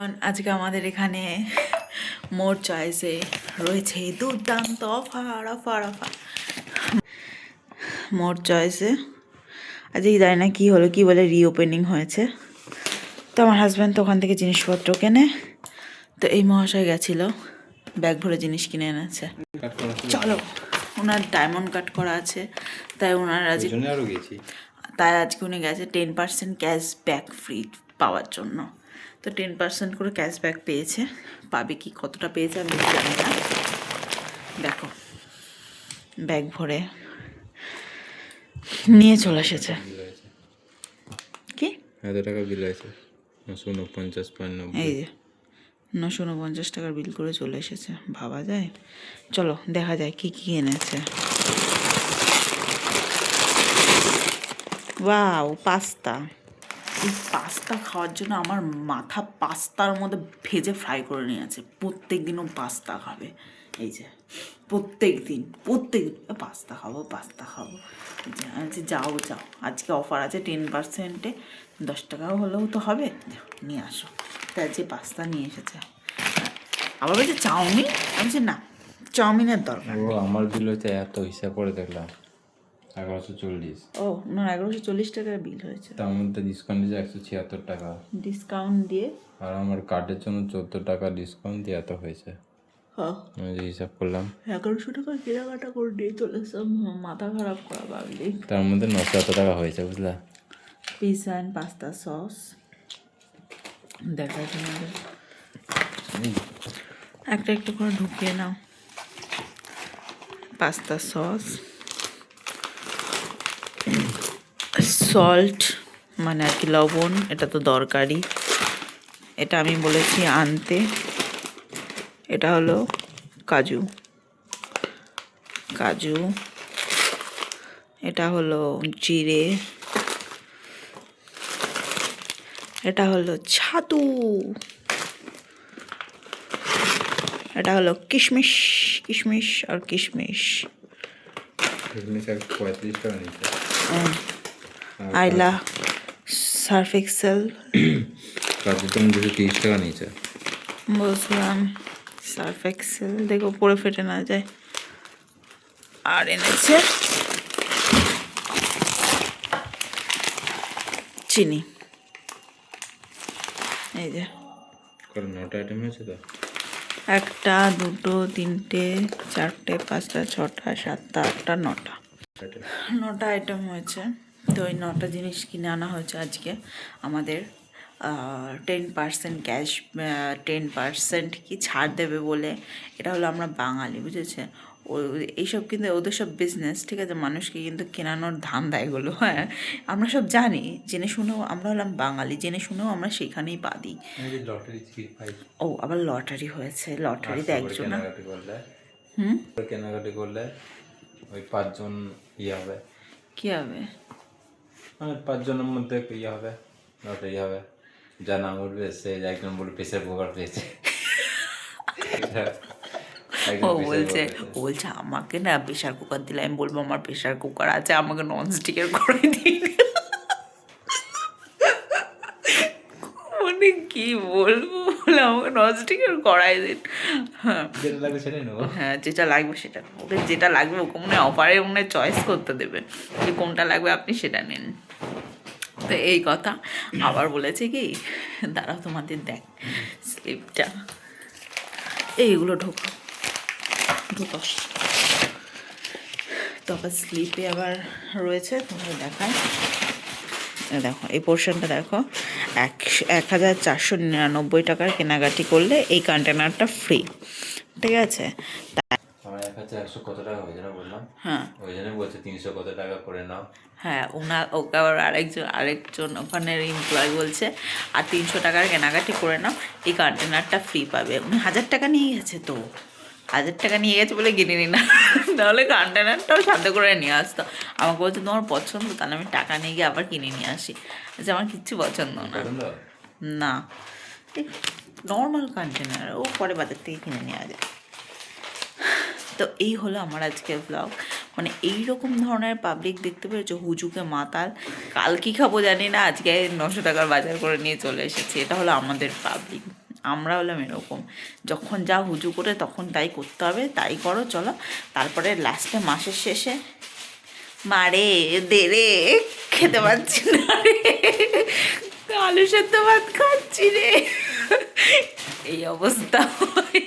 আজকে আমাদের এখানে মোর চয়েসে রয়েছে দুর্দান্ত অফার অফার অফার মোর চয়েসে আজকে জানি না কী হলো, কী বলে রিওপেনিং হয়েছে। তো আমার হাজব্যান্ড তো ওখান থেকে জিনিসপত্র কেনে, তো এই মহাশয় গেছিলো ব্যাগ ভরে জিনিস কিনে এনেছে। চলো, ওনার ডায়মন্ড কাট করা আছে, তাই ওনার আজকে আজকে উনি গেছে 10% ক্যাশব্যাক ফ্রি পাওয়ার জন্য। তো 10% করে ক্যাশব্যাক পেয়েছে, পাবে কি কতটা পেয়েছে আমি জানি না। দেখো ব্যাগ ভরে নিয়ে চলে এসেছে। কি এত টাকা বিল আছে? 949.90। এই যে 949 টাকার বিল করে চলে এসেছে, ভাবা যায়? চলো দেখা যায় কি কি এনেছে। Wow, pasta. এই পাস্তা খাওয়ার জন্য আমার মাথা পাস্তার মধ্যে ভেজে ফ্রাই করে নিয়ে আছে। প্রত্যেক দিনও পাস্তা খাবে, এই যে প্রত্যেক দিন পাস্তা খাবো পাস্তা খাবো। আচ্ছা যাও যাও, আজকে অফার আছে 10%-এ, 10 টাকাও হলেও তো হবে, নিয়ে আসো। তাই যে পাস্তা নিয়ে এসেছে। আবার বলছে চাউমিন, আমি বলছি না, চাউমিনের দরকার। ও আমার বিল হচ্ছে এত, হিসাব করে দেখলাম 1140। ও না, 1140 টাকার বিল হয়েছে। তার মধ্যে ডিসকাউন্ট দিয়েছে 176 টাকা, ডিসকাউন্ট দিয়ে। আর আমার কার্ডের জন্য 14 টাকা ডিসকাউন্ট দিয়ে এত হয়েছে। হ্যাঁ, আমি যে হিসাব করলাম 1100 টাকার কেনাকাটা করে নিয়ে চলে এসে মাথা খারাপ করা ভাবলি। তার মধ্যে 900 টাকা হয়েছে, বুঝলা? পিৎজা অ্যান্ড পাস্তা সস দেখা তোমাদের একটা একটা করে ঢুকিয়ে নাও। পাস্তা সস, সল্ট মানে আর কি লবণ, এটা তো দরকারি, এটা আমি বলেছি আনতে। এটা হলো কাজু কাজু, এটা হলো জিরে, এটা হলো ছাতু, এটা হলো কিশমিশ কিশমিশ আর কিশমিশ। 35 টাকা নিচ্ছে। আইলা সার্ফ এক্সেল কাজের জন্য 230 টাকা নিচ্ছে। বুঝলাম, সার্ফ এক্সেল দেখো পরে ফেটে না যায়। আর এনেছে চিনি, এই যে 9টা আইটেম হয়েছে তো। 1 2 3 4 5 6 7 8 9টা আইটেম হয়েছে। তো ওই 9টা জিনিস কিনে আনা হয়েছে আজকে আমাদের 10% ক্যাশ, 10% কি ছাড় দেবে বলে। এটা হলো আমরা বাঙালি, বুঝেছে? এইসব কিন্তু ওদের সব বিজনেস, ঠিক আছে? মানুষকে কিন্তু কেনানোর ধান্দা এগুলো। হ্যাঁ, আমরা সব জানি, জেনে শুনেও আমরা হলাম বাঙালি, জেনে শুনেও আমরা সেখানেই পা দিই। ও আবার লটারি হয়েছে, লটারিতে একজন কেনাকাটি করলে ওই 5 জন ইয়ে হবে। কি হবে? মানে 5 জনের মধ্যে ইয়ে হবে, লটারি হবে। যা নাম উঠবে সে একজন বলবে প্রেসার কুকার পেয়েছে। ও বলছে আমাকে না প্রেশার কুকার দিলে, আমি বলবো আমার প্রেশার কুকার আছে, আমাকে ননস্টিকের করে দিন। মানে কি বলবো, বলে আমাকে ননস্টিকের করাই দিন। হ্যাঁ, যেটা লাগবে সেটাই নেবো। হ্যাঁ, যেটা লাগবে সেটা, ওকে যেটা লাগবে ওকে মনে হয় অফারে মনে হয় চয়েস করতে দেবে যে কোনটা লাগবে আপনি সেটা নিন। তো এই কথা। আবার বলেছে কি, দাঁড়াও তোমাদের দেখ স্লিপটা, এইগুলো ঢোকো। তো আবার স্লিপে আবার রয়েছে, তোমাকে দেখায়। দেখো এই পোর্শনটা দেখো, 1499 টাকার কেনাকাটি করলে এই কন্টেনারটা ফ্রি, ঠিক আছে? আমার 1,100 কত টাকা হয়েছে না বললাম? হ্যাঁ, ওই জন্য বলছে 300 কত টাকা করে নাও। হ্যাঁ, ওকে আবার আরেকজন ওখানের এমপ্লয় বলছে আর 300 টাকার কেনাকাটি করে নাও, এই কন্টেনারটা ফ্রি পাবে। উনি 1000 টাকা নিয়ে গেছে, তো 1000 টাকা নিয়ে গেছে বলে কিনে নি না, তাহলে কন্টেনারটাও সাথে করে নিয়ে আসতো। আমাকে বলছে তোমার পছন্দ, তাহলে আমি টাকা নিয়ে গিয়ে আবার কিনে নিয়ে আসি। আচ্ছা, আমার কিচ্ছু পছন্দ না, না নর্মাল কন্টেনার, ও পরে বাজার থেকে কিনে নেওয়া যায়। তো এই হলো আমার আজকের ব্লগ। মানে এইরকম ধরনের পাবলিক দেখতে পেয়েছো, হুজুকে মাতাল। কাল কী খাবো জানি না, আজকে 900 টাকার বাজার করে নিয়ে চলে এসেছি। এটা হলো আমাদের পাবলিক। আমরা হলাম এরকম, যখন যা হুজু করে তখন তাই করতে হবে, তাই করো চলো। তারপরে লাস্টে মাসের শেষে মারে দে রে, খেতে পারছি না রে, আলু সেদ্ধ ভাত খাচ্ছি রে, এই অবস্থা হয়।